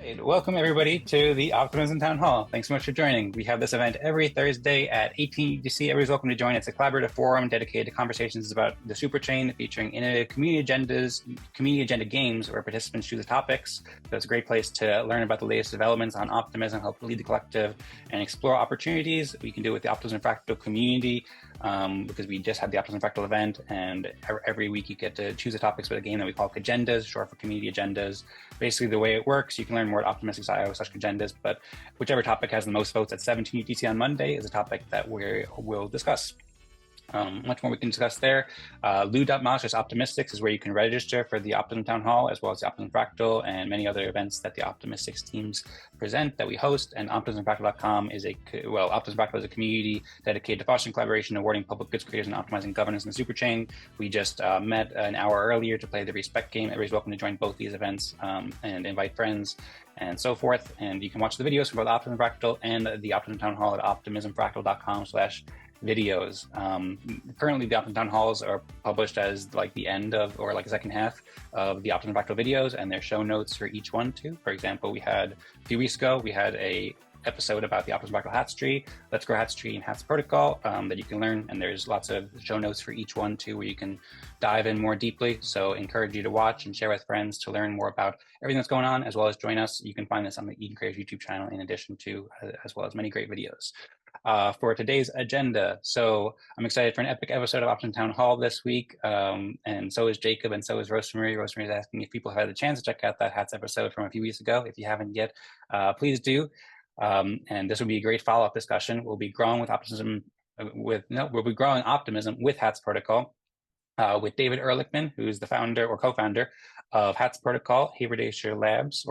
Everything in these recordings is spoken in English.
Right. Welcome everybody to the Optimism Town Hall. Thanks so much for joining. We have this event every Thursday at 18 UTC. Everybody's welcome to join. It's a collaborative forum dedicated to conversations about the superchain, featuring innovative community agendas, community agenda games where participants choose the topics. So it's a great place to learn about the latest developments on optimism, help lead the collective, and explore opportunities. We can do it with the Optimism Fractal community because we just had the Optimism Fractal event, and every week you get to choose the topics for the game that we call Agendas, short for community agendas. Basically, the way it works, you can learn more at optimistic.io/agendas, but whichever topic has the most votes at 17 UTC on Monday is a topic that we'll discuss. Much more we can discuss there. Lou.mouse/optimistics is where you can register for the Optimism Town Hall, as well as the Optimism Fractal and many other events that the Optimistics teams present that we host. And optimismfractal.com is Optimism Fractal is a community dedicated to fostering collaboration, awarding public goods creators, and optimizing governance in the superchain. We just met an hour earlier to play the Respect game. Everybody's welcome to join both these events and invite friends and so forth. And you can watch the videos from both Optimism Fractal and the Optimism Town Hall at optimismfractal.com/videos. Currently, the Optimism Town Halls are published as like the end of, or like a second half of the Optimism Fractal videos, and there's show notes for each one too. For example, we had a few weeks ago, we had a episode about the Optimism Fractal Hats Tree, Let's Grow Hats Tree, and Hats Protocol that you can learn, and there's lots of show notes for each one too, where you can dive in more deeply. So encourage you to watch and share with friends to learn more about everything that's going on, as well as join us. You can find this on the Eden Creators YouTube channel, in addition to as well as many great videos. For today's agenda. So I'm excited for an epic episode of Optimism Town Hall this week, and so is Jacob, and so is Rosemary. Rosemary is asking if people have had the chance to check out that Hats episode from a few weeks ago. If you haven't yet, please do. And this will be a great follow-up discussion. We'll be growing optimism with Hats Protocol, with David Ehrlichman, who's the founder or co-founder of Hats Protocol, Haberdasher Labs,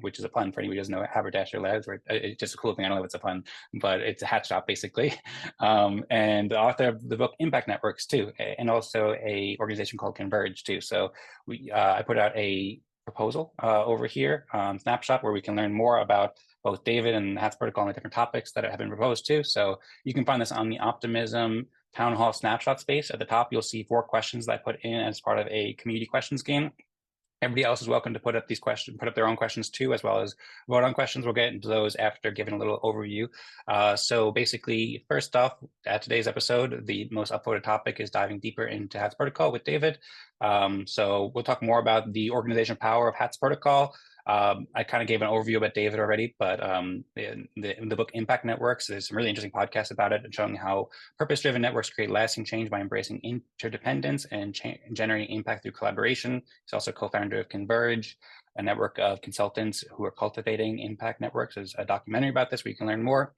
which is a pun for anybody who doesn't know Haberdasher Labs. It's just a cool thing. I don't know if it's a pun, but it's a hat shop basically. And the author of the book Impact Networks too, and also a organization called Converge too. So I put out a proposal over here on Snapshot where we can learn more about both David and Hats Protocol and the different topics that have been proposed too. So you can find this on the Optimism Town Hall Snapshot space. At the top, you'll see 4 questions that I put in as part of a community questions game. Everybody else is welcome to put up their own questions too, as well as vote on questions. We'll get into those after giving a little overview. So basically, first off, at today's episode, the most upvoted topic is diving deeper into Hats Protocol with David. So we'll talk more about the organizational power of Hats Protocol. I kind of gave an overview about David already, but in the book Impact Networks, there's some really interesting podcasts about it, showing how purpose-driven networks create lasting change by embracing interdependence and generating impact through collaboration. He's also co-founder of Converge, a network of consultants who are cultivating impact networks. There's a documentary about this where you can learn more.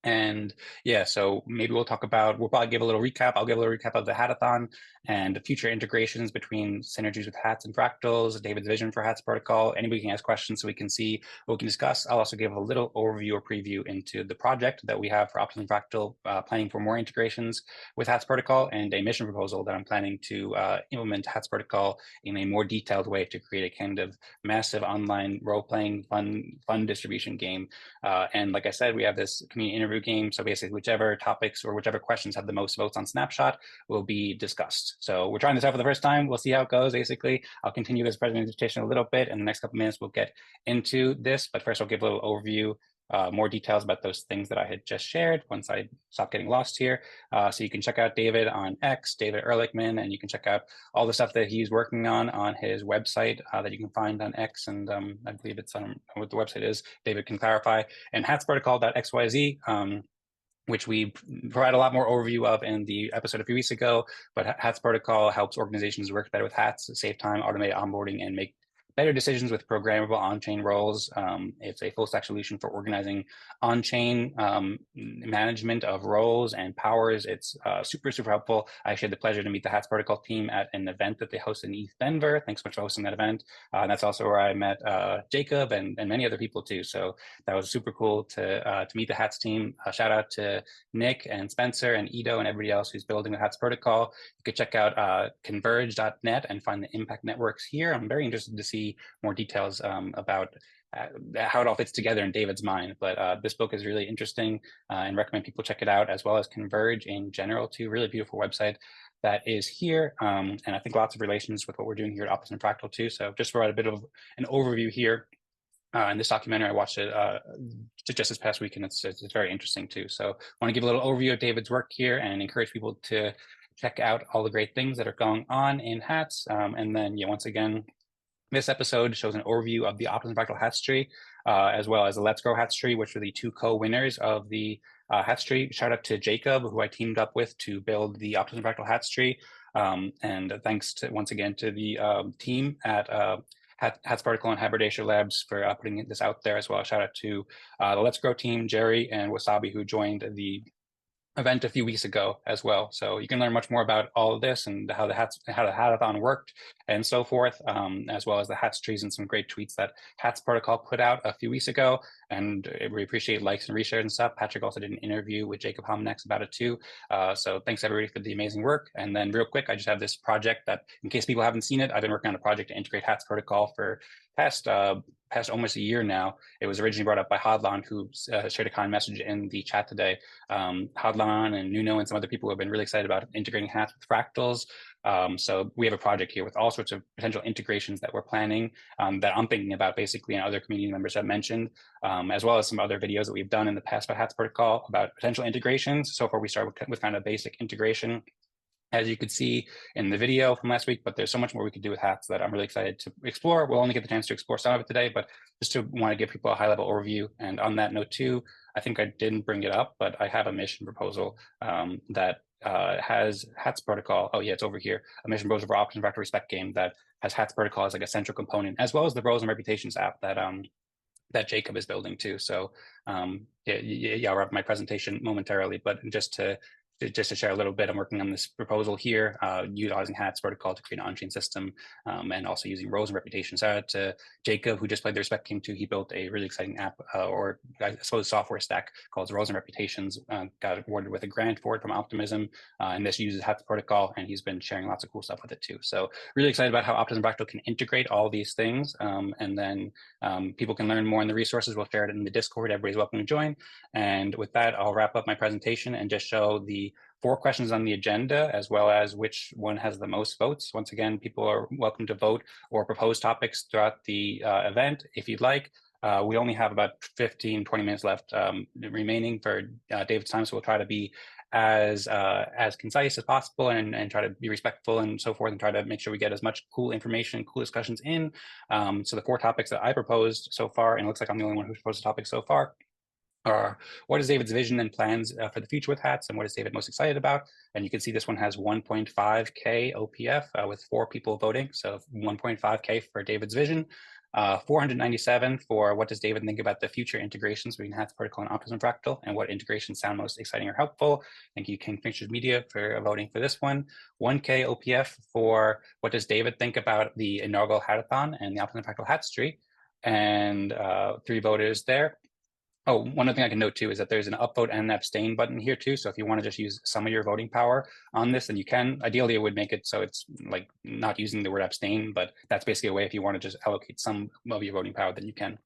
And yeah, so maybe we'll probably give a little recap. I'll give a little recap of the Hatathon and the future integrations between synergies with Hats and Fractals, David's vision for Hats Protocol. Anybody can ask questions so we can see what we can discuss. I'll also give a little overview or preview into the project that we have for Optimism Fractal, planning for more integrations with Hats Protocol, and a mission proposal that I'm planning to implement Hats Protocol in a more detailed way to create a kind of massive online role-playing fun distribution game. And like I said, we have this community interview game. So basically, whichever topics or whichever questions have the most votes on Snapshot will be discussed. So we're trying this out for the first time. We'll see how it goes. Basically, I'll continue this presentation a little bit. In the next couple minutes, we'll get into this. But first, I'll give a little overview, more details about those things that I had just shared once I stop getting lost here. So you can check out David on X, David Ehrlichman, and you can check out all the stuff that he's working on his website that you can find on X. And I believe it's on what the website is. David can clarify. And hatsprotocol.xyz, which we provide a lot more overview of in the episode a few weeks ago. But Hats Protocol helps organizations work better with hats, save time, automate onboarding, and make better decisions with programmable on-chain roles. It's a full stack solution for organizing on-chain management of roles and powers. It's super, super helpful. I actually had the pleasure to meet the Hats Protocol team at an event that they hosted in East Denver. Thanks so much for hosting that event. And that's also where I met Jacob and many other people too. So that was super cool to meet the Hats team. Shout out to Nick and Spencer and Ido and everybody else who's building the Hats Protocol. You could check out converge.net and find the impact networks here. I'm very interested to see more details about how it all fits together in David's mind. But this book is really interesting and recommend people check it out, as well as Converge in general too. Really beautiful website that is here. And I think lots of relations with what we're doing here at Optimism Fractal too. So just provide a bit of an overview here. And this documentary, I watched it just this past week, and it's very interesting too. So I want to give a little overview of David's work here and encourage people to check out all the great things that are going on in hats. And then, yeah, once again, this episode shows an overview of the Optimus Fractal Hats tree, as well as the Let's Grow Hats tree, which were the two co-winners of the Hats tree. Shout out to Jacob, who I teamed up with to build the Optimus Fractal Hats tree. And thanks to once again to the team at Hats Particle and Haberdasher Labs for putting this out there as well. Shout out to the Let's Grow team, Jerry and Wasabi, who joined the event a few weeks ago as well. So you can learn much more about all of this and how the hatathon worked and so forth, as well as the hats trees and some great tweets that Hats Protocol put out a few weeks ago. And we appreciate likes and reshares and stuff. Patrick also did an interview with Jacob Homnex about it too. So thanks everybody for the amazing work. And then real quick, I just have this project that, in case people haven't seen it, I've been working on a project to integrate Hats Protocol for past almost a year now. It was originally brought up by Hadlan, who shared a kind message in the chat today. Hadlan and Nuno and some other people have been really excited about integrating hats with fractals. So we have a project here with all sorts of potential integrations that we're planning, that I'm thinking about basically, and other community members have mentioned, as well as some other videos that we've done in the past about Hats Protocol about potential integrations. So far, we started with kind of basic integration, as you could see in the video from last week, but there's so much more we could do with hats that I'm really excited to explore. We'll only get the chance to explore some of it today, but just to want to give people a high level overview. And on that note too, I think I didn't bring it up, but I have a mission proposal that has Hats Protocol. Oh yeah, it's over here. A mission proposal for Optimus Fractal Respect game that has Hats Protocol as like a central component, as well as the Roles and Reputations app that that Jacob is building too. So yeah, I'll wrap my presentation momentarily, but just to share a little bit, I'm working on this proposal here, utilizing Hats Protocol to create an on-chain system, and also using Roles and Reputations. Shout out to Jacob, who just played the Respect game too. He built a really exciting app, or I suppose software stack called Roles and Reputations. Got awarded with a grant for it from Optimism, and this uses Hats Protocol, and he's been sharing lots of cool stuff with it too. So really excited about how Optimism Fractal can integrate all these things, and then people can learn more in the resources. We'll share it in the Discord. Everybody's welcome to join. And with that, I'll wrap up my presentation and just show the 4 questions on the agenda, as well as which one has the most votes. Once again, people are welcome to vote or propose topics throughout the event if you'd like. We only have about 15, 20 minutes left remaining for David's time, so we'll try to be as concise as possible and try to be respectful and so forth, and try to make sure we get as much cool information, cool discussions in. So the 4 topics that I proposed so far, and it looks like I'm the only one who proposed a topic so far, are what is David's vision and plans for the future with hats, and what is David most excited about? And you can see this one has 1.5K OPF with 4 people voting. So 1.5K for David's vision, 497 for what does David think about the future integrations between Hats Protocol and Optimism Fractal, and what integrations sound most exciting or helpful. Thank you, Kingfisher Media, for voting for this one. 1K OPF for what does David think about the inaugural hatathon and the Optimism Fractal Hats tree, and 3 voters there. Oh, one other thing I can note too is that there's an upvote and an abstain button here too. So if you want to just use some of your voting power on this, then you can. Ideally, it would make it so it's like not using the word abstain, but that's basically a way if you want to just allocate some of your voting power, then you can.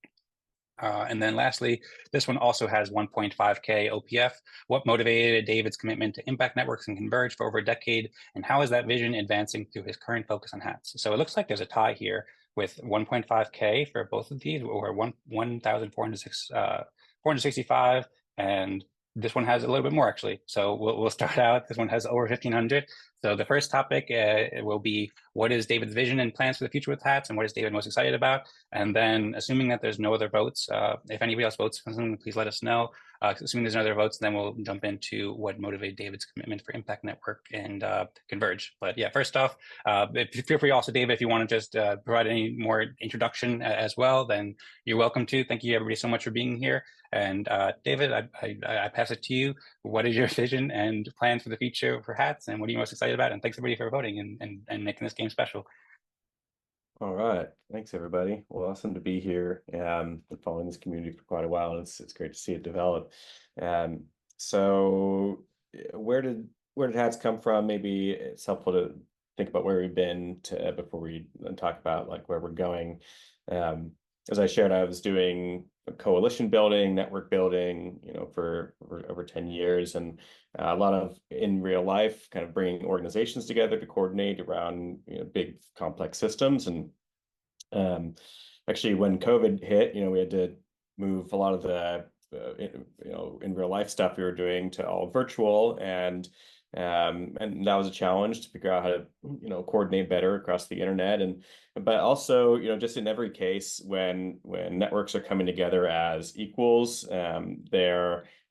And then lastly, this one also has 1.5K OPF. What motivated David's commitment to impact networks and Converge for over a decade? And how is that vision advancing through his current focus on hats? So it looks like there's a tie here with 1.5K for both of these, or 465, and this one has a little bit more actually. So we'll start out. This one has over 1,500. So the first topic will be, what is David's vision and plans for the future with hats, and what is David most excited about? And then, assuming that there's no other votes, if anybody else votes for something, please let us know. Assuming there's no other votes, then we'll jump into what motivated David's commitment for Impact Network and Converge. But yeah, first off, feel free also, David, if you want to just provide any more introduction as well, then you're welcome to. Thank you everybody so much for being here. And David, I pass it to you. What is your vision and plans for the future for hats, and what are you most excited about? And thanks everybody for voting and making this game special. All right, thanks everybody. Well, awesome to be here. Been following this community for quite a while, and it's great to see it develop. So where did hats come from? Maybe it's helpful to think about where we've been before we talk about like where we're going. As I shared, I was doing coalition building, network building, for over 10 years, and a lot of in real life, kind of bringing organizations together to coordinate around big complex systems. And actually, when COVID hit, we had to move a lot of the in real life stuff we were doing to all virtual, and that was a challenge to figure out how to coordinate better across the internet. And but also just in every case when networks are coming together as equals,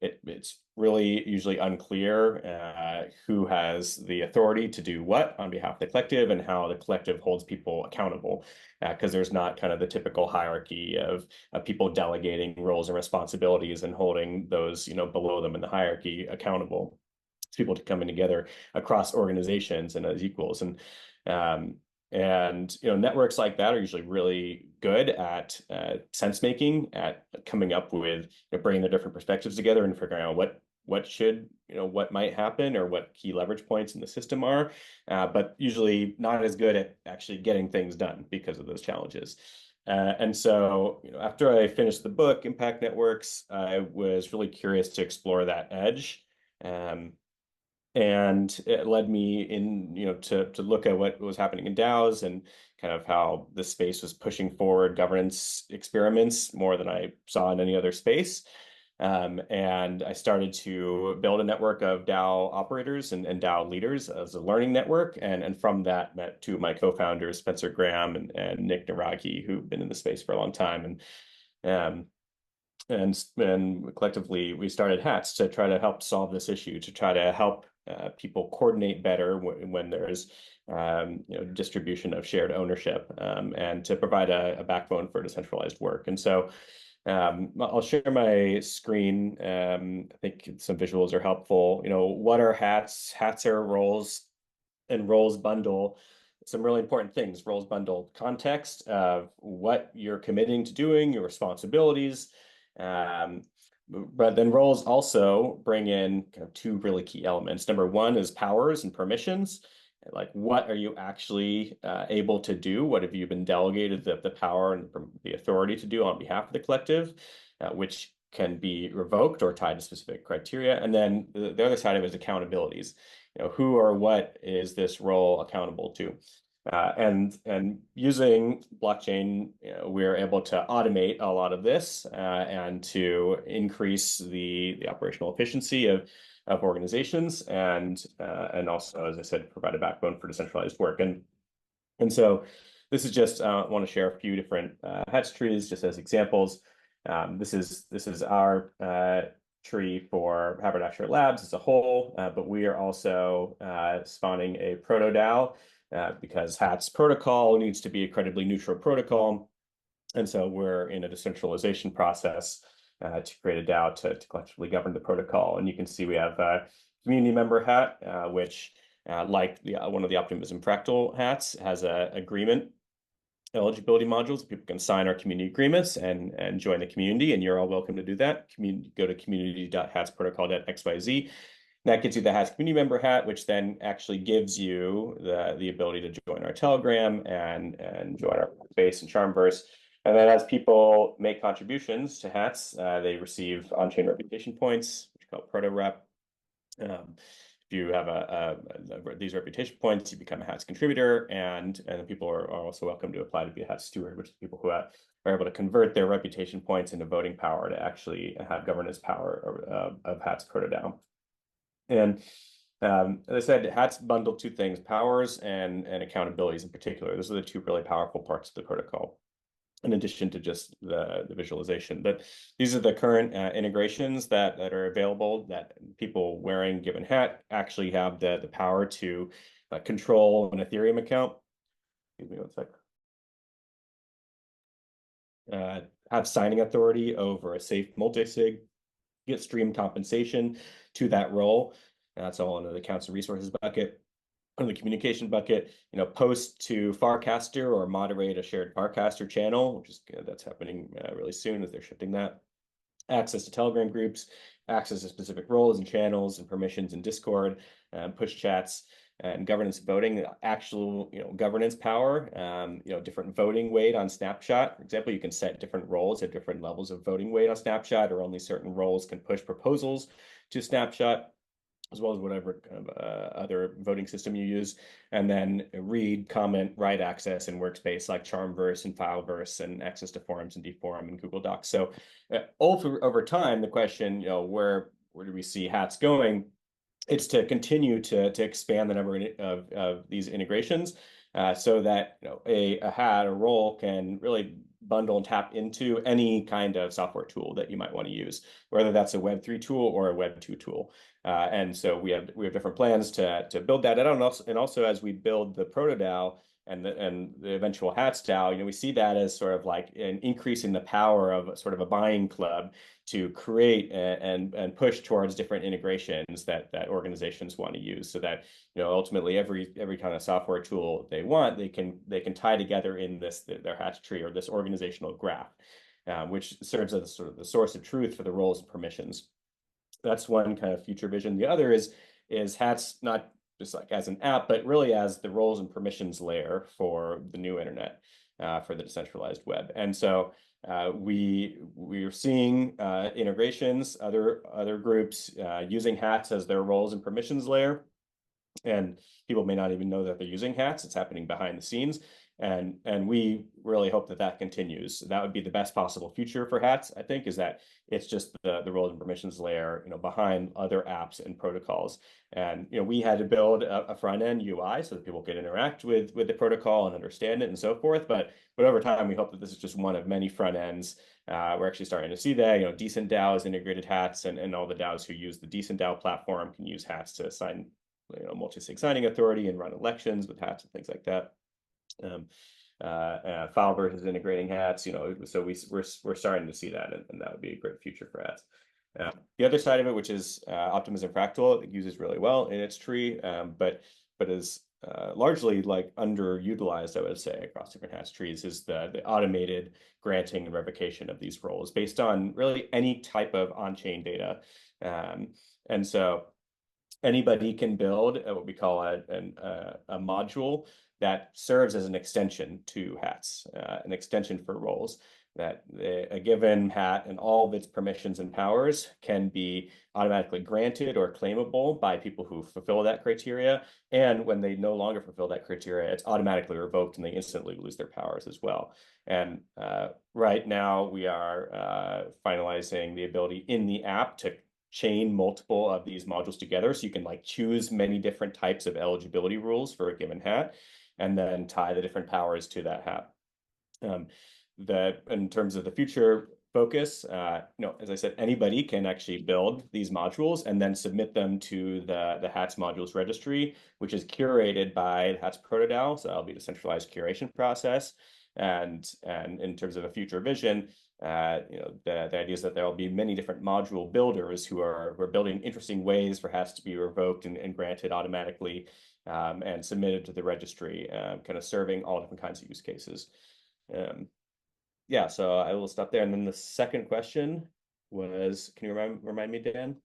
it's really usually unclear who has the authority to do what on behalf of the collective, and how the collective holds people accountable, because there's not kind of the typical hierarchy of people delegating roles and responsibilities and holding those below them in the hierarchy accountable. It's people coming together across organizations and as equals. Um, networks like that are usually really good at sense making, at coming up with bringing the different perspectives together and figuring out what might happen or what key leverage points in the system are, but usually not as good at actually getting things done because of those challenges. And so, after I finished the book, Impact Networks, I was really curious to explore that edge. And it led me to look at what was happening in DAOs, and kind of how the space was pushing forward governance experiments more than I saw in any other space. And I started to build a network of DAO operators and DAO leaders as a learning network. And from that, met two of my co-founders, Spencer Graham and Nick Naragi, who've been in the space for a long time. And collectively, we started HATS to try to help solve this issue, to try to help people coordinate better when there's distribution of shared ownership, and to provide a backbone for decentralized work. And so I'll share my screen. I think some visuals are helpful. What are HATS? HATS are roles, and roles bundle some really important things. Roles bundle context of what you're committing to doing, your responsibilities. But then roles also bring in kind of two really key elements. Number one is powers and permissions. Like, what are you actually able to do? What have you been delegated the power and the authority to do on behalf of the collective, which can be revoked or tied to specific criteria. And then the other side of it is accountabilities. Who or what is this role accountable to? And using blockchain, we're able to automate a lot of this, and to increase the operational efficiency of organizations, and also, as I said, provide a backbone for decentralized work. And so this is just want to share a few different HATS trees just as examples. This is our tree for Haberdasher Labs as a whole, but we are also spawning a proto DAO, because HATS protocol needs to be a credibly neutral protocol. And so we're in a decentralization process to create a DAO to collectively govern the protocol. And you can see we have a community member hat, which, like one of the Optimism Fractal hats, has a agreement eligibility modules. People can sign our community agreements and join the community, and you're all welcome to do that. Go to community.hatsprotocol.xyz. That gets you the HATS community member hat, which then actually gives you the ability to join our Telegram and join our base and Charmverse. And then as people make contributions to HATS, they receive on-chain reputation points, which are called proto rep. If you have these reputation points, you become a HATS contributor, and people are also welcome to apply to be a HATS steward, which is people who are able to convert their reputation points into voting power to actually have governance power of HATS proto DAO. And as I said, HATS bundle two things: powers and accountabilities in particular. Those are the two really powerful parts of the protocol, in addition to just the visualization. But these are the current integrations that are available, that people wearing given hat actually have the power to control an Ethereum account. Excuse me one sec. Have signing authority over a safe multi-sig, get stream compensation to that role. That's all under the accounts and resources bucket. Under the communication bucket, post to Farcaster or moderate a shared Farcaster channel, which is that's happening really soon as they're shifting that. Access to Telegram groups, access to specific roles and channels and permissions in Discord, push chats, and governance voting, actual governance power, different voting weight on Snapshot. For example, you can set different roles at different levels of voting weight on Snapshot, or only certain roles can push proposals to Snapshot. as well as whatever kind of other voting system you use, and then read, comment, write access in Workspace like Charmverse and Fileverse and access to forums and Deforum and Google Docs. So over time, the question, where do we see hats going? It's to continue to expand the number of these integrations, so that a hat or role can really bundle and tap into any kind of software tool that you might want to use, whether that's a Web3 tool or a Web2 tool. And so we have different plans to build that. And also as we build the ProtoDAO and the eventual Hats DAO, we see that as sort of like an increase in the power of sort of a buying club to create and push towards different integrations that organizations want to use, so that ultimately every kind of software tool they want, they can tie together in their Hats tree or this organizational graph, which serves as sort of the source of truth for the roles and permissions. That's one kind of future vision. The other is Hats not just like as an app, but really as the roles and permissions layer for the new internet, for the decentralized web. And so we are seeing integrations, other groups using Hats as their roles and permissions layer, and people may not even know that they're using Hats. It's happening behind the scenes. And we really hope that continues. That would be the best possible future for Hats, I think, is that it's just the roles and permissions layer, behind other apps and protocols. And we had to build a front end UI so that people could interact with the protocol and understand it and so forth. But over time, we hope that this is just one of many front ends. We're actually starting to see that. Decent DAO has integrated Hats, and all the DAOs who use the Decent DAO platform can use Hats to sign multi-sig signing authority and run elections with Hats and things like that. Fileverse is integrating Hats, so we're starting to see that, and that would be a great future for Hats. The other side of it, which is Optimism Fractal, it uses really well in its tree, but is largely like underutilized, I would say, across different Hats trees, is the automated granting and revocation of these roles based on really any type of on-chain data. And so anybody can build what we call a module that serves as an extension to Hats, an extension for roles, that a given Hat and all of its permissions and powers can be automatically granted or claimable by people who fulfill that criteria. And when they no longer fulfill that criteria, it's automatically revoked and they instantly lose their powers as well. And right now we are finalizing the ability in the app to chain multiple of these modules together, so you can choose many different types of eligibility rules for a given Hat and then tie the different powers to that Hat. That in terms of the future focus, as I said, anybody can actually build these modules and then submit them to the Hats modules registry, which is curated by the Hats ProtoDAO. So that'll be the centralized curation process. And in terms of a future vision, the idea is that there will be many different module builders who are building interesting ways for Hats to be revoked and granted automatically, and submitted to the registry, kind of serving all different kinds of use cases. Yeah, so I will stop there. And then the second question was, can you remind me, Dan?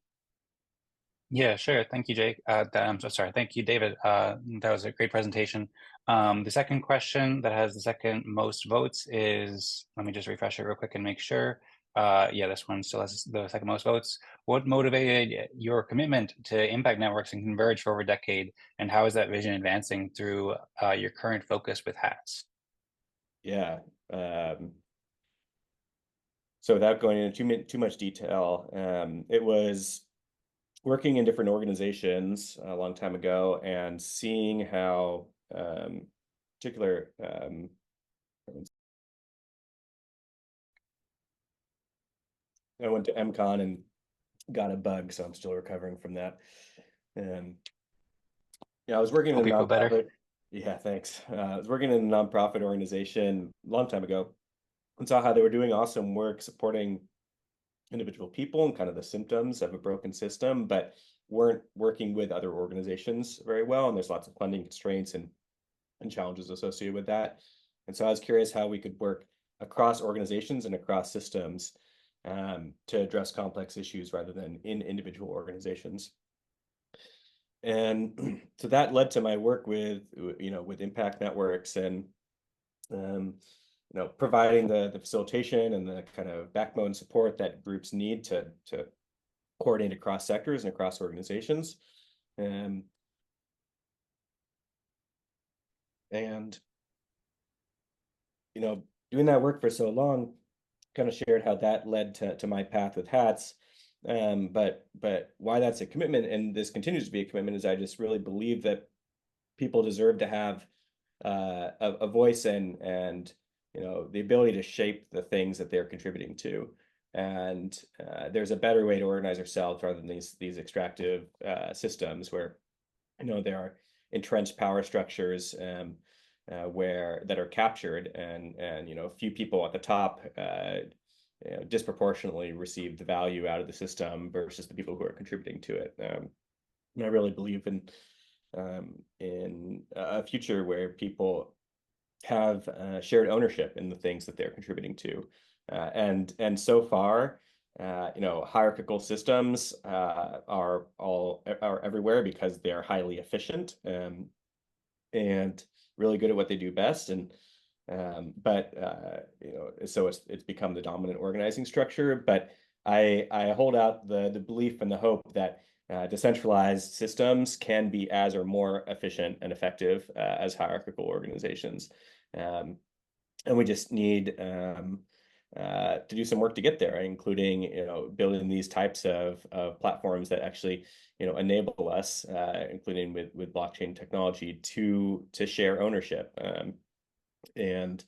Yeah, sure. Thank you, Jake. I'm so sorry. Thank you, David. That was a great presentation. The second question that has the second most votes is, let me just refresh it real quick and make sure. Yeah, this one still has the second most votes. What motivated your commitment to impact networks and Converge for over a decade, and how is that vision advancing through your current focus with Hats? Yeah. So without going into too much detail, it was working in different organizations a long time ago and seeing how particular I went to MCon and got a bug, so I'm still recovering from that. Yeah, I was working in a nonprofit. Yeah, thanks. I was working in a nonprofit organization a long time ago and saw how they were doing awesome work supporting individual people and kind of the symptoms of a broken system, but weren't working with other organizations very well. And there's lots of funding constraints and challenges associated with that. And so I was curious how we could work across organizations and across systems to address complex issues rather than in individual organizations. And so that led to my work with impact networks and providing the facilitation and the kind of backbone support that groups need to coordinate across sectors and across organizations. And doing that work for so long, kind of shared how that led to my path with hats. But why that's a commitment, and this continues to be a commitment, is I just really believe that people deserve to have a voice and the ability to shape the things that they're contributing to. And there's a better way to organize ourselves rather than these extractive systems where there are entrenched power structures where that are captured, and a few people at the top disproportionately receive the value out of the system versus the people who are contributing to it. And I really believe in a future where people have shared ownership in the things that they're contributing to. And so far, hierarchical systems are everywhere because they're highly efficient and really good at what they do best. So it's become the dominant organizing structure. But I hold out the belief and the hope that decentralized systems can be as or more efficient and effective as hierarchical organizations. And we just need to do some work to get there, including building these types of platforms that actually enable us, including with blockchain technology, to share ownership and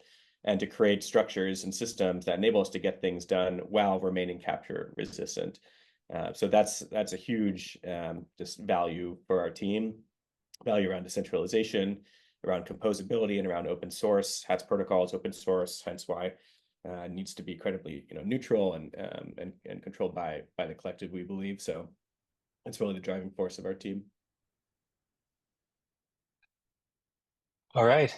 to create structures and systems that enable us to get things done while remaining capture resistant. So that's a huge just value for our team, value around decentralization, around composability, and around open source. HATS protocol is open source, hence why it needs to be incredibly neutral and controlled by the collective, we believe. So it's really the driving force of our team. All right.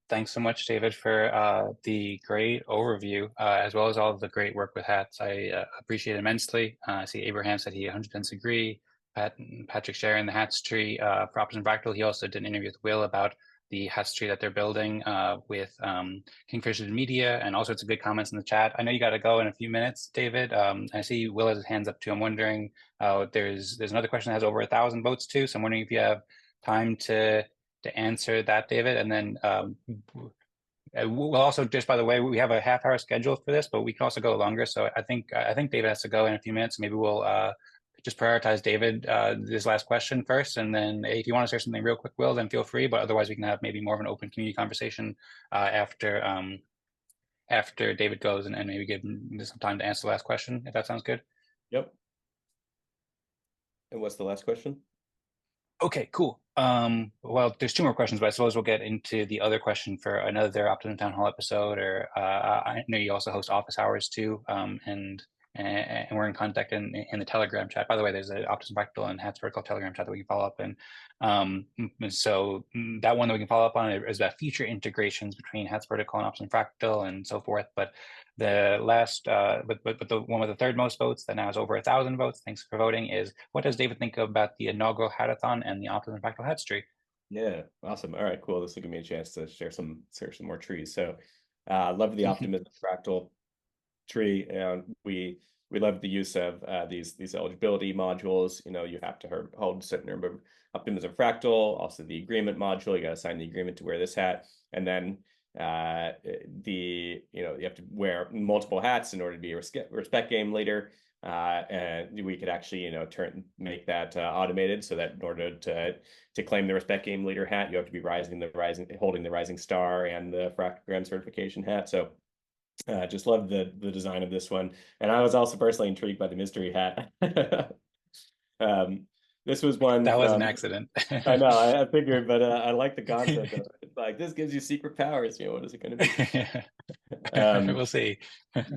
Thanks so much, David, for the great overview, as well as all of the great work with hats. I appreciate it immensely. I see Abraham said he 100% agree. Patrick sharing the hats tree for Optimism Fractal. He also did an interview with Will about the hats tree that they're building with Kingfisher Media, and all sorts of good comments in the chat. I know you got to go in a few minutes, David. I see Will has his hands up too. I'm wondering, there's another question that has over 1,000 votes too. So I'm wondering if you have time to answer that, David. And then we'll also, just by the way, we have a half-hour schedule for this, but we can also go longer. So I think David has to go in a few minutes. Maybe we'll just prioritize David this last question first, and then if you want to share something real quick, Will, then feel free. But otherwise, we can have maybe more of an open community conversation after David goes, and maybe give him some time to answer the last question, if that sounds good. Yep. And what's the last question? Okay, cool. Well, there's two more questions, but I suppose we'll get into the other question for another Optimism Town Hall episode. Or I know you also host office hours too, and we're in contact in the Telegram chat. By the way, there's an Optimism Fractal and Hats Vertical Telegram chat that we can follow up in. So that one that we can follow up on is about future integrations between Hats Vertical and Optimism Fractal and so forth. But the last, but the one with the third most votes that now has over 1,000 votes, thanks for voting, is what does David think about the inaugural hackathon and the Optimism Fractal Hats tree? Yeah, awesome. All right, cool. This will give me a chance to share some more trees. So love the Optimism Fractal tree, and we love the use of these eligibility modules. You have to hold a certain number of Optimism Fractal, also the agreement module. You got to sign the agreement to wear this hat, and then you have to wear multiple hats in order to be a respect game leader. And we could actually make that automated, so that in order to claim the respect game leader hat, you have to be holding the rising star and the Fractogram certification hat. So just love the design of this one, and I was also personally intrigued by the mystery hat. This was one that was an accident. I know, I figured, but I like the concept of it. It's like, this gives you secret powers. What is it going to be? We'll see.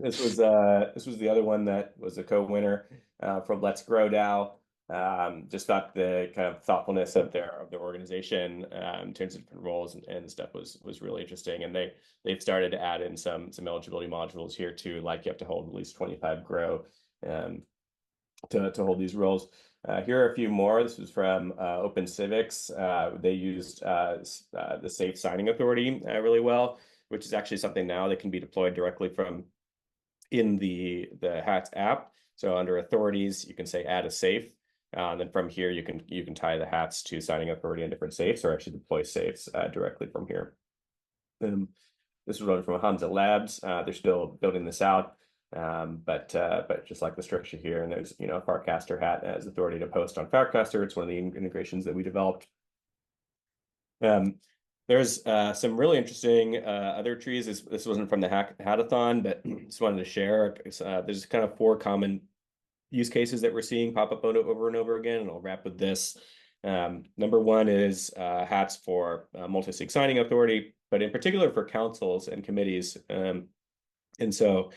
This was the other one that was a co-winner from Let's Grow DAO. Just thought the kind of thoughtfulness of their organization in terms of different roles and stuff was really interesting. And they've started to add in some eligibility modules here too, like you have to hold at least 25 grow to hold these roles. Here are a few more. This was from Open Civics. They used the Safe Signing Authority really well, which is actually something now that can be deployed directly from in the HATS app. So under authorities, you can say add a safe. Then from here, you can tie the hats to signing authority in different safes, or actually deploy safes directly from here. This is running from Hansa Labs. They're still building this out, but just like the structure here, and there's a Farcaster hat as authority to post on Farcaster. It's one of the integrations that we developed. There's some really interesting other trees. This wasn't from the hackathon, but just wanted to share. There's kind of 4 common use cases that we're seeing pop up over and over again, and I'll wrap with this. Number 1 is hats for multi-sig signing authority, but in particular for councils and committees. And so,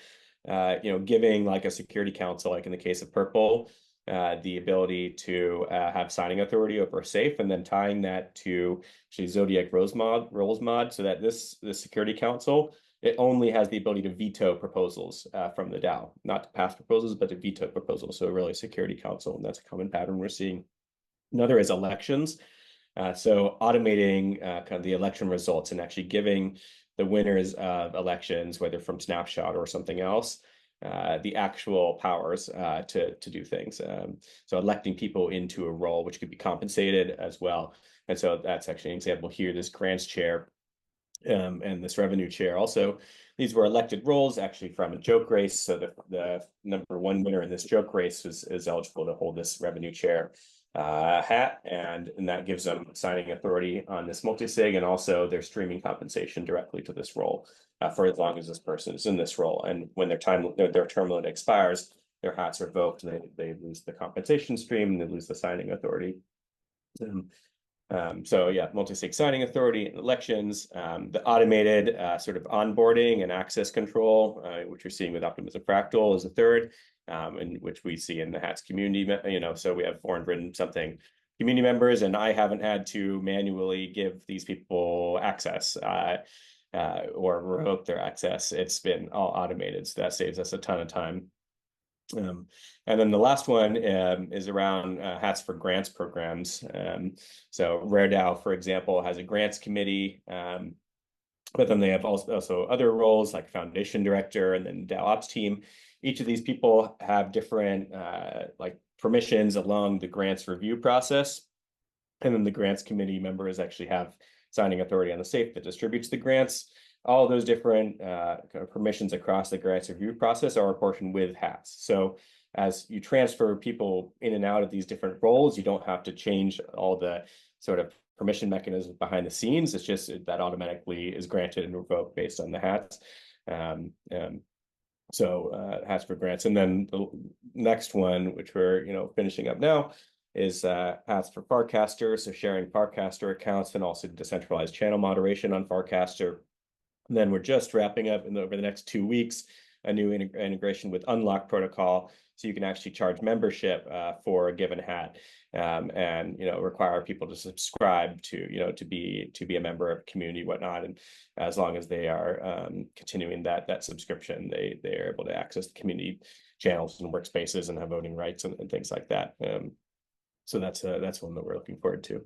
giving like a security council, like in the case of Purple, the ability to have signing authority over a safe, and then tying that to actually Zodiac roles mod, so that this security council, it only has the ability to veto proposals from the DAO, not to pass proposals, but to veto proposals. So really security council, and that's a common pattern we're seeing. Another is elections. So automating kind of the election results and actually giving the winners of elections, whether from Snapshot or something else, the actual powers to do things. So electing people into a role, which could be compensated as well. And so that's actually an example here, this grants chair and this revenue chair. Also, these were elected roles actually from a joke race. So the number 1 winner in this joke race is eligible to hold this revenue chair hat, and that gives them signing authority on this multi-sig, and also their streaming compensation directly to this role for as long as this person is in this role. And when their term limit expires, their hats are revoked, and they lose the compensation stream, and they lose the signing authority. So yeah, multi-sig signing authority in elections, the automated sort of onboarding and access control, which you're seeing with Optimism Fractal, is a third, and which we see in the HATS community. So we have 400 something community members, and I haven't had to manually give these people access or revoke their access. It's been all automated, so that saves us a ton of time. And then the last one is around hats for grants programs. So RareDAO, for example, has a grants committee, but then they have also other roles like foundation director and then DAO ops team. Each of these people have different like permissions along the grants review process. And then the grants committee members actually have signing authority on the safe that distributes the grants. All of those different kind of permissions across the grants review process are apportioned with hats. So as you transfer people in and out of these different roles, you don't have to change all the sort of permission mechanisms behind the scenes. It's just that automatically is granted and revoked based on the hats. So hats for grants. And then the next one, which we're finishing up now, is hats for Farcaster. So sharing Farcaster accounts and also decentralized channel moderation on Farcaster. And then we're just wrapping up over the next 2 weeks a new integration with Unlock protocol, so you can actually charge membership for a given hat, and require people to subscribe to be a member of a community, whatnot. And as long as they are continuing that subscription, they are able to access the community channels and workspaces and have voting rights and things like that. So that's one that we're looking forward to.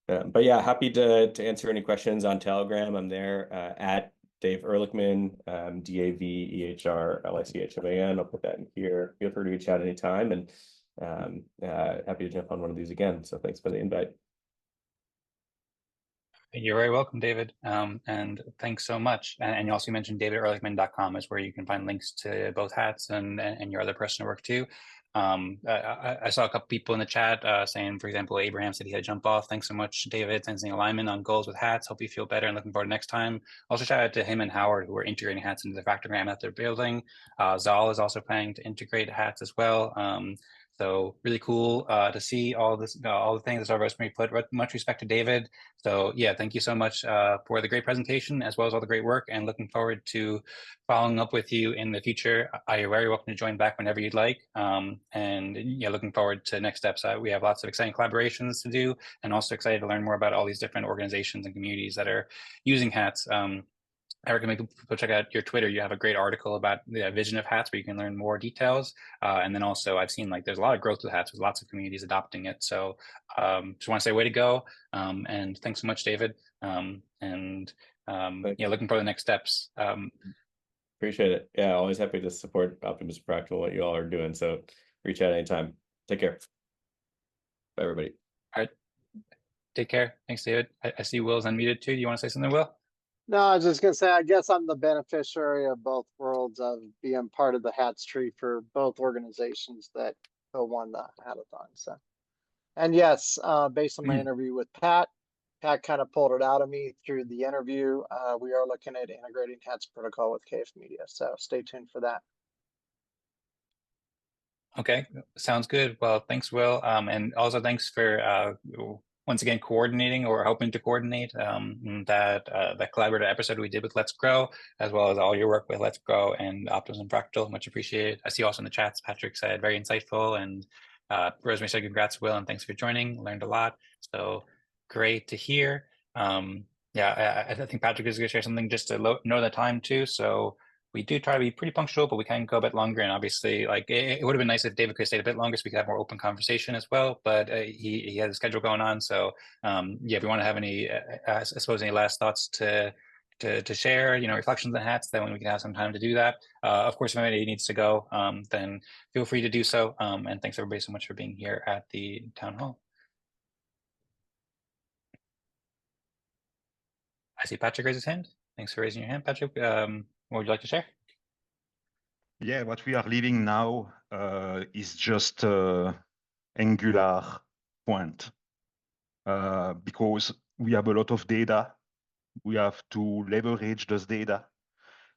But yeah, happy to answer any questions on Telegram. I'm there at Dave Ehrlichman, DAVEHRLICHMAN. I'll put that in here. Feel free to reach out anytime, and happy to jump on one of these again. So thanks for the invite. You're very welcome, David. And thanks so much. And you also mentioned davidehrlichman.com is where you can find links to both hats and your other personal work too. I saw a couple people in the chat saying, for example, Abraham said he had to jump off. Thanks so much, David. Sensing alignment on goals with hats. Hope you feel better and looking forward to next time. Also, shout out to him and Howard, who are integrating hats into the Factogram that they're building. Zal is also planning to integrate hats as well. So really cool to see all this, all the things that our roast put. Much respect to David. So yeah, thank you so much for the great presentation, as well as all the great work, and looking forward to following up with you in the future. You're very welcome to join back whenever you'd like. And yeah, looking forward to next steps. We have lots of exciting collaborations to do, and also excited to learn more about all these different organizations and communities that are using hats. I recommend people check out your Twitter. You have a great article about the vision of hats where you can learn more details. And then also I've seen there's a lot of growth with hats with lots of communities adopting it. So just want to say way to go. And thanks so much, David. Yeah, looking for the next steps. Appreciate it. Yeah, always happy to support Optimus Practical, what you all are doing. So reach out anytime. Take care. Bye, everybody. All right, take care. Thanks, David. I see Will's unmuted too. Do you want to say something, Will? No, I was just gonna say, I guess I'm the beneficiary of both worlds of being part of the Hats tree for both organizations that won the hackathon. So, and yes, based on my interview with Pat, Pat kind of pulled it out of me through the interview. We are looking at integrating Hats protocol with KF Media, so stay tuned for that. Okay, sounds good. Well, thanks, Will. And also thanks for once again coordinating or helping to coordinate that collaborative episode we did with Let's Grow, as well as all your work with Let's Grow and Optimism Fractal. Much appreciated. I see also in the chats, Patrick said very insightful, and Rosemary said congrats, Will, and thanks for joining. Learned a lot. So great to hear. Yeah, I think Patrick is going to share something just to know the time too. So we do try to be pretty punctual, but we can go a bit longer. And obviously, like it would have been nice if David could have stayed a bit longer so we could have more open conversation as well. But he has a schedule going on. So yeah, if you want to have any, I suppose, any last thoughts to share, reflections on hats, then we can have some time to do that. Of course, if anybody needs to go, then feel free to do so. And thanks everybody so much for being here at the town hall. I see Patrick raise his hand. Thanks for raising your hand, Patrick. What would you like to share? Yeah, what we are living now is just Angular point because we have a lot of data. We have to leverage this data.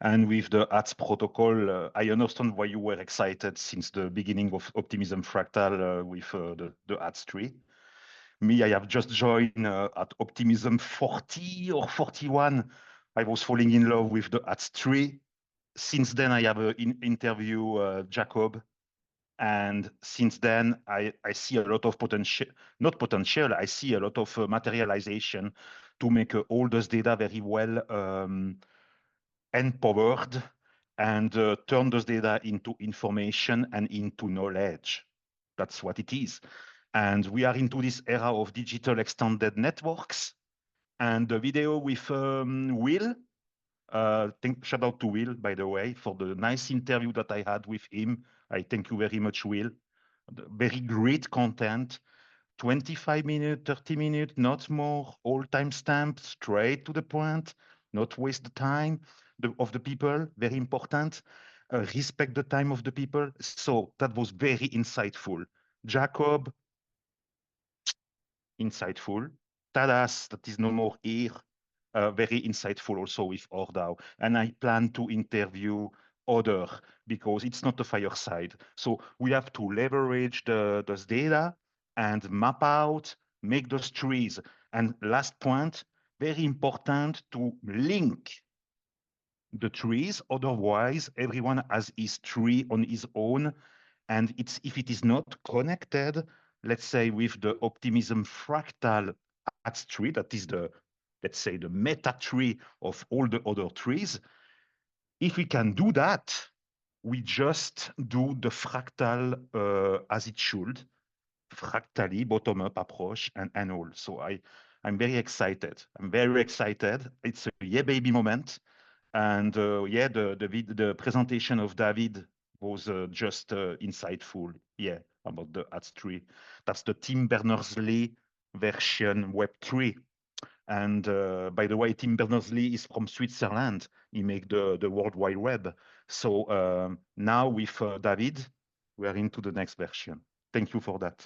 And with the HATS protocol, I understand why you were excited since the beginning of Optimism Fractal with the HATS tree. Me, I have just joined at Optimism 40 or 41. I was falling in love with the HATS tree. Since then, I have interview Jacob. And since then, I see a lot of potential, not potential, I see a lot of materialization to make all this data very well empowered and turn those data into information and into knowledge. That's what it is. And we are into this era of digital extended networks. And the video with Will, shout out to Will, by the way, for the nice interview that I had with him. I thank you very much, Will. Very great content. 25 minutes, 30 minutes, not more, all timestamp, straight to the point, not waste the time of the people, very important. Respect the time of the people. So that was very insightful. Jacob, insightful. Tadas, that is no more here, very insightful also with Ordao. And I plan to interview other because it's not a fireside. So we have to leverage those data and map out, make those trees. And last point, very important to link the trees. Otherwise, everyone has his tree on his own. And if it is not connected, let's say with the Optimism Fractal HATS tree, that is the, let's say, the meta tree of all the other trees. If we can do that, we just do the fractal as it should, fractally, bottom-up approach and all. So I'm very excited. I'm very excited. It's a yeah baby moment. And yeah, the presentation of David was just insightful. Yeah, about the HATS tree. That's the Tim Berners-Lee version Web3. And by the way, Tim Berners-Lee is from Switzerland. He make the World Wide Web. So now with David, we are into the next version. Thank you for that.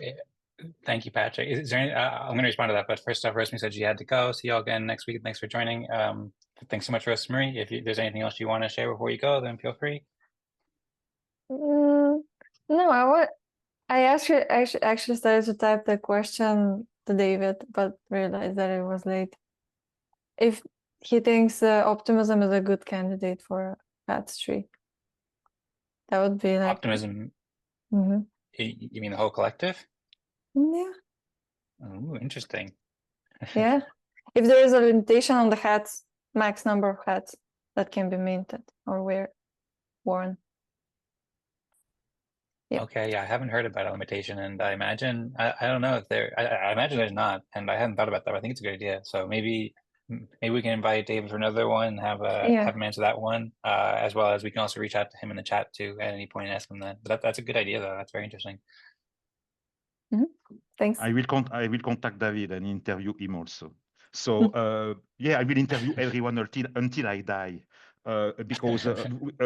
Thank you, Patrick. Is there any, I'm going to respond to that, but first off, Rosemary said she had to go. See you all again next week. Thanks for joining. Thanks so much, Rosemary. If there's anything else you want to share before you go, then feel free. No, I actually started to type the question to David, but realized that it was late. If he thinks Optimism is a good candidate for HATS tree, that would be like Optimism. Mhm. You mean the whole collective? Yeah. Oh, interesting. Yeah. If there is a limitation on the hats, max number of hats that can be minted or worn. Yep. Okay, yeah, I haven't heard about a limitation, and I imagine I don't know if there. I imagine there's not, and I hadn't thought about that. But I think it's a good idea. So maybe maybe we can invite David for another one and have Yeah. have him answer that one, as well as we can also reach out to him in the chat too at any point and ask him that. But that's a good idea though. That's very interesting. Thanks. I will contact David and interview him also. So yeah, I will interview everyone until I die. Because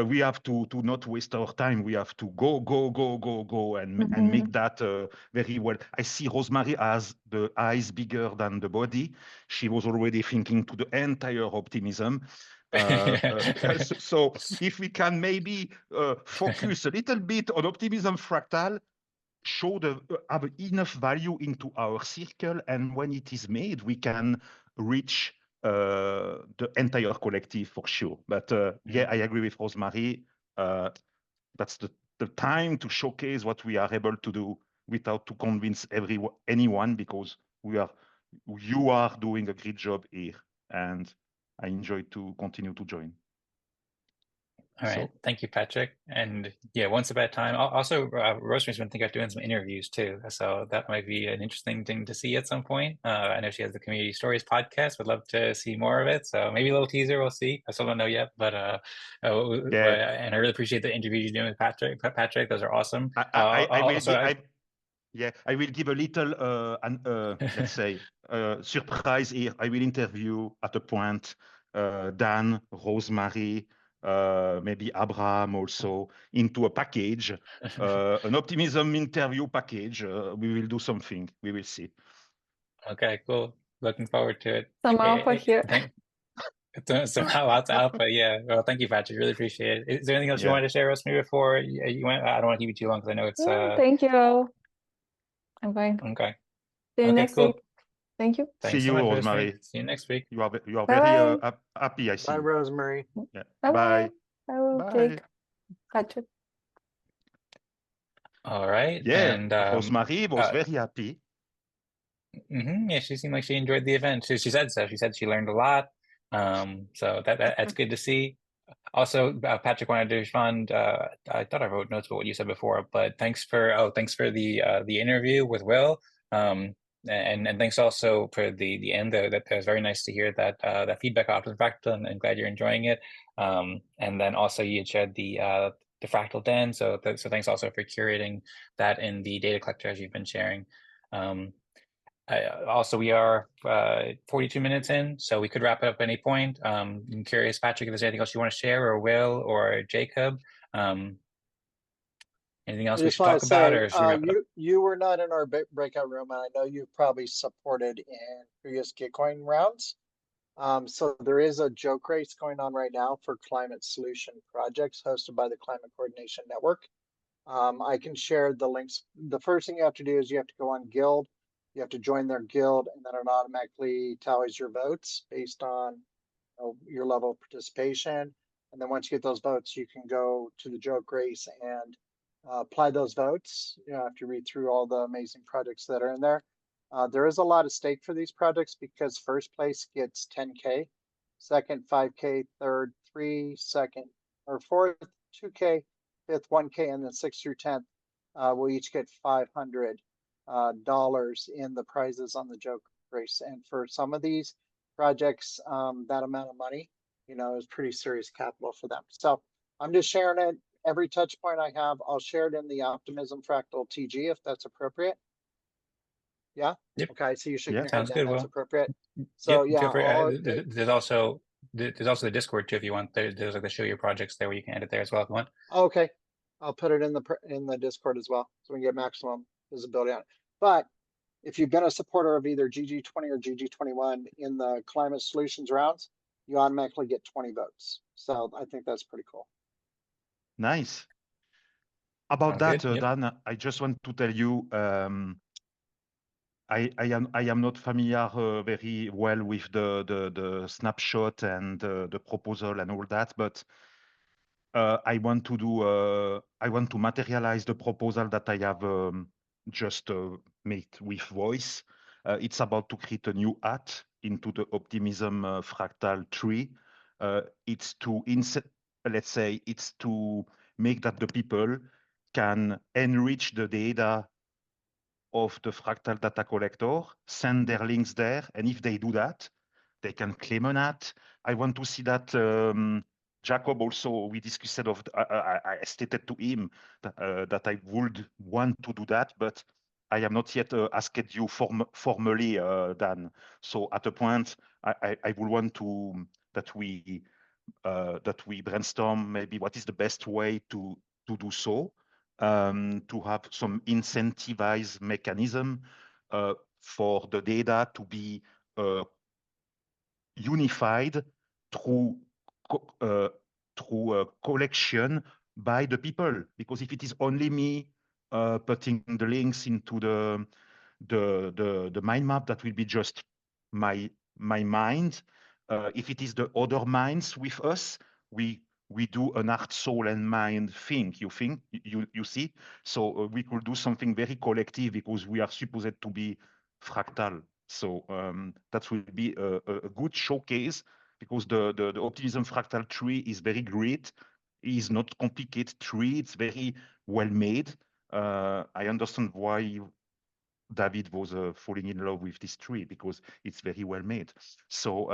we have to not waste our time. We have to go and make that very well. I see Rosemary has the eyes bigger than the body. She was already thinking to the entire optimism. So if we can maybe focus a little bit on optimism fractal, show have enough value into our circle, and when it is made, we can reach the entire collective for sure. But yeah, I agree with Rosemary. That's the time to showcase what we are able to do without to convince anyone, because you are doing a great job here, and I enjoy to continue to join. All right, thank you, Patrick. And yeah, once upon a time. Also, Rosemary's been thinking of doing some interviews too, so that might be an interesting thing to see at some point. I know she has the Community Stories podcast. Would love to see more of it. So maybe a little teaser. We'll see. I still don't know yet, but Yeah. And I really appreciate the interviews you're doing with Patrick. Patrick, those are awesome. I will give a little, let's say, surprise here. I will interview at a point Dan, Rosemary, maybe Abraham also, into a package, an optimism interview package. We will do something. We will see. Okay, cool. Looking forward to it. Some alpha here. Somehow lots of alpha. Yeah. Well, thank you, Patrick. Really appreciate it. Is there anything else you wanted to share, Rosemary, before you went? I don't want to keep you too long because I know it's. Thank you. I'm fine. Okay. See you next week. Thank you. Thanks See you, so much, Rosemary. See you next week. You are Bye very bye. happy, I see. Bye, Rosemary. Yeah. Bye Bye. Bye, Jake. Patrick. All right. Yeah, And Rosemary was very happy. Yeah, she seemed like she enjoyed the event. She said so. She said she learned a lot. So that's good to see. Also, Patrick wanted to respond. I thought I wrote notes about what you said before, but thanks for the interview with Will. And thanks also for the end there. That was very nice to hear that feedback off the fractal, and glad you're enjoying it. And then also you had shared the fractal den. So thanks also for curating that in the data collector as you've been sharing. Also, we are 42 minutes in, so we could wrap it up at any point. I'm curious, Patrick, if there's anything else you want to share, or Will, or Jacob. Anything else we should talk about, or should we wrap it up? You were not in our breakout room, and I know you've probably supported in previous Gitcoin rounds. So there is a joke race going on right now for climate solution projects hosted by the Climate Coordination Network. I can share the links. The first thing you have to do is you have to go on Guild. You have to join their guild, and then it automatically tallies your votes based on your level of participation. And then once you get those votes, you can go to the joke race and apply those votes. You have to read through all the amazing projects that are in there. There is a lot of stake for these projects because first place gets 10K, second 5K, third 3, second or fourth 2K, fifth 1K, and then 6th through 10th will each get $500 in the prizes on the joke race. And for some of these projects, that amount of money, is pretty serious capital for them. So I'm just sharing it. Every touch point I have, I'll share it in the Optimism Fractal TG if that's appropriate. Yeah. Yep. Okay. So you should. Yeah, sounds good. That's Will. appropriate. So yep, yeah. There's also the Discord too if you want. There's like the show your projects there where you can edit there as well if you want. Okay. I'll put it in the Discord as well, so we can get maximum visibility on it. But if you've been a supporter of either GG20 or GG21 in the climate solutions rounds, you automatically get 20 votes. So I think that's pretty cool. Nice. About that, yep. Dan, I just want to tell you, I am not familiar very well with the snapshot and the proposal and all that, but I want to materialize the proposal that I have just made with Voice. It's about to create a new hat into the Optimism fractal tree. It's to let's say it's to make that the people can enrich the data of the fractal data collector, send their links there, and if they do that, they can claim on that. I want to see that Jacob also, we discussed of, I stated to him that I would want to do that, but I am not yet asked you formally, Dan. So at a point, I will want to that we brainstorm maybe what is the best way to do so, to have some incentivized mechanism for the data to be unified through collection by the people. Because if it is only me putting the links into the mind map, that will be just my mind. If it is the other minds with us, we do an heart, soul, and mind thing. You see? So we could do something very collective because we are supposed to be fractal. So that will be a good showcase because the optimism fractal tree is very great. It is not complicated tree. It's very well made. I understand why David was falling in love with this tree because it's very well made. So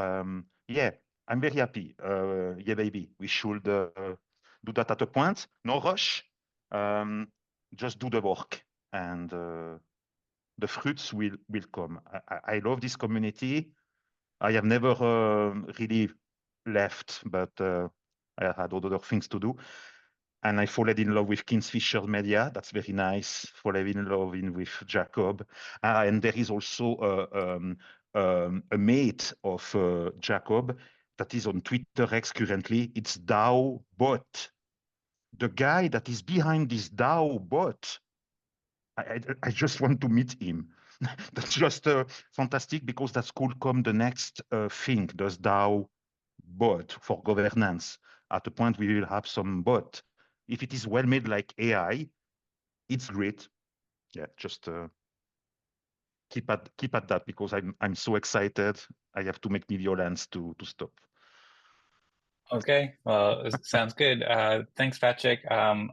yeah, I'm very happy. Yeah, baby, we should do that at a point. No rush. Just do the work, and the fruits will come. I love this community. I have never really left, but I had other things to do. And I fallen in love with Kingfisher Media. That's very nice. Fallen in love with Jacob. And there is also a mate of Jacob that is on Twitter X currently. It's DAO Bot. The guy that is behind this DAO Bot, I just want to meet him. That's just fantastic because that could come the next thing, the DAO Bot for governance. At a point, we will have some bot. If it is well made like AI, it's great. Yeah, just keep at that because I'm so excited. I have to make me violence to stop. Okay, well, it sounds good. Thanks, Patrick. I'm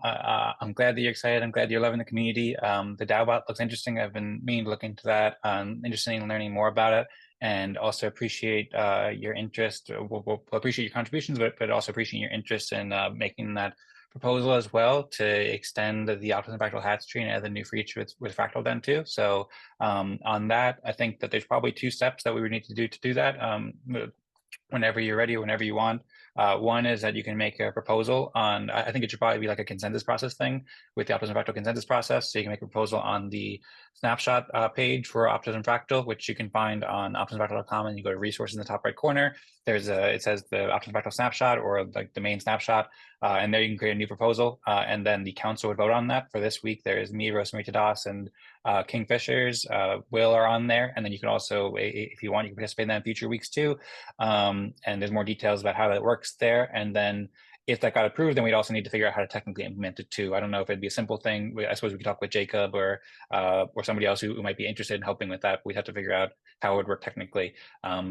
glad that you're excited. I'm glad you're loving the community. The DAObot looks interesting. I've been meaning to look into that. I'm interested in learning more about it, and also appreciate your interest. We'll appreciate your contributions, but also appreciate your interest in making that proposal as well to extend the Optimism Fractal Hats tree and add the new feature with Fractal Den too. So on that, I think that there's probably 2 steps that we would need to do that. Whenever you're ready, whenever you want. One is that you can make a proposal on, I think it should probably be like a consensus process thing with the Optimism Fractal consensus process. So you can make a proposal on the snapshot page for Optimism Fractal, which you can find on optimismfractal.com, and you go to resources in the top right corner. There's it says the Optimism Fractal snapshot or like the main snapshot, and there you can create a new proposal, and then the council would vote on that. For this week, there's me, Rosemary Tadas, and Kingfishers, Will are on there, and then you can also, if you want, you can participate in that in future weeks too. And there's more details about how that works there. And then if that got approved, then we'd also need to figure out how to technically implement it too. I don't know if it'd be a simple thing. I suppose we could talk with Jacob or somebody else who might be interested in helping with that. We'd have to figure out how it would work technically.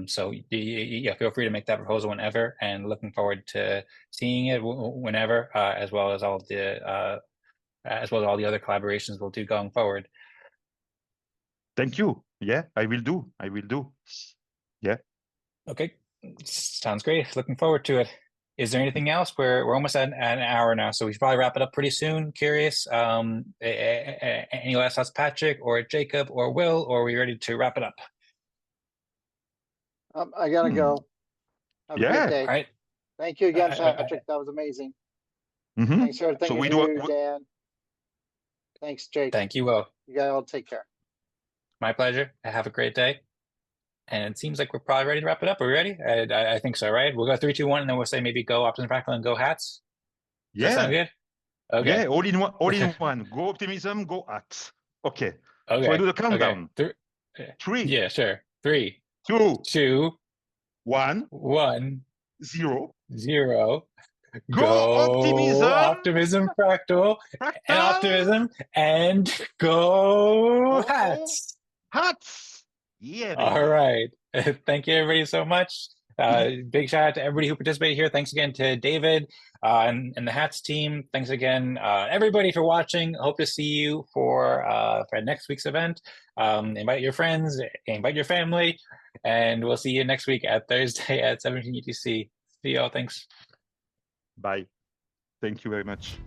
So yeah, feel free to make that proposal whenever, and looking forward to seeing it whenever, as well as all the other collaborations we'll do going forward. Thank you. Yeah, I will do. Yeah. Okay. Sounds great. Looking forward to it. Is there anything else? We're almost at an hour now, so we should probably wrap it up pretty soon. Curious, any last thoughts, Patrick or Jacob or Will, or are we ready to wrap it up? I gotta go. Have a good day. All right. Thank you again, Patrick. That was amazing. Thanks for everything you do, Dan. Thanks, Jake. Thank you, Will. You guys all take care. My pleasure. Have a great day. And it seems like we're probably ready to wrap it up. Are we ready? I think so, right? We'll go 3, 2, 1, and then we'll say maybe go Optimism Fractal and go Hats. Yeah. Does that sound good? Okay. Yeah, all in one. Go Optimism, go Hats. Okay. Okay. So I do the countdown. Okay. 3. Yeah, sure. 3, 2, 1, 0. Go Optimism Fractal. And Optimism, and go Hats. Yeah. Baby. All right. Thank you, everybody, so much. Big shout out to everybody who participated here. Thanks again to David and the Hats team. Thanks again, everybody, for watching. Hope to see you for next week's event. Invite your friends, invite your family, and we'll see you next week at Thursday at 17 UTC. See y'all. Thanks. Bye. Thank you very much.